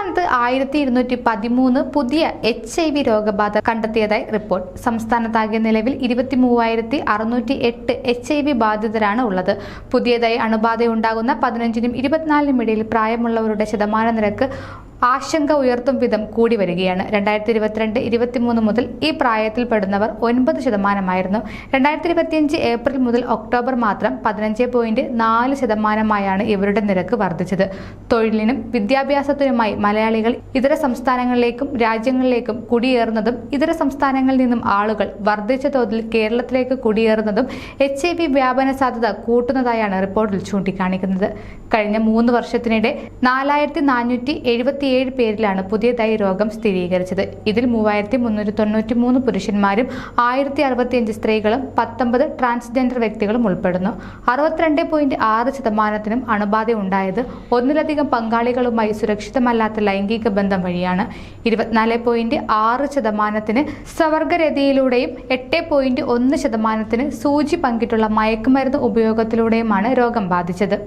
സംസ്ഥാനത്ത് 1213 പുതിയ HIV രോഗബാധ കണ്ടെത്തിയതായി റിപ്പോർട്ട്. സംസ്ഥാനത്താകെ നിലവിൽ 23,608 HIV ബാധിതരാണ് ഉള്ളത്. പുതിയതായി അണുബാധയുണ്ടാകുന്ന 15-നും 24-നും ഇടയിൽ പ്രായമുള്ളവരുടെ ശതമാന നിരക്ക് ആശങ്ക ഉയർത്തും വിധം കൂടി വരികയാണ്. 2022-23 മുതൽ ഈ പ്രായത്തിൽപ്പെടുന്നവർ 9%. 2025 ഏപ്രിൽ മുതൽ ഒക്ടോബർ മാത്രം 15.4% ഇവരുടെ നിരക്ക് വർദ്ധിച്ചത്. തൊഴിലിനും വിദ്യാഭ്യാസത്തിനുമായി മലയാളികൾ ഇതര സംസ്ഥാനങ്ങളിലേക്കും രാജ്യങ്ങളിലേക്കും കുടിയേറുന്നതും ഇതര സംസ്ഥാനങ്ങളിൽ നിന്നും ആളുകൾ വർദ്ധിച്ച തോതിൽ കേരളത്തിലേക്ക് കുടിയേറുന്നതും HIV വ്യാപന സാധ്യത കൂട്ടുന്നതായാണ് റിപ്പോർട്ടിൽ ചൂണ്ടിക്കാണിക്കുന്നത്. കഴിഞ്ഞ 3 വർഷത്തിനിടെ 4,477 പേരിലാണ് പുതിയതായി രോഗം സ്ഥിരീകരിച്ചത്. ഇതിൽ 3,393 പുരുഷന്മാരും 1,065 സ്ത്രീകളും 19 ട്രാൻസ്ജെൻഡർ വ്യക്തികളും ഉൾപ്പെടുന്നു. 62.6% അണുബാധ ഉണ്ടായത് ഒന്നിലധികം പങ്കാളികളുമായി സുരക്ഷിതമല്ലാത്ത ലൈംഗിക ബന്ധം വഴിയാണ്. 24.6% സ്വവർഗരതിയിലൂടെയും 8.1% സൂചി പങ്കിട്ടുള്ള മയക്കുമരുന്ന് ഉപയോഗത്തിലൂടെയുമാണ് രോഗം ബാധിച്ചത്.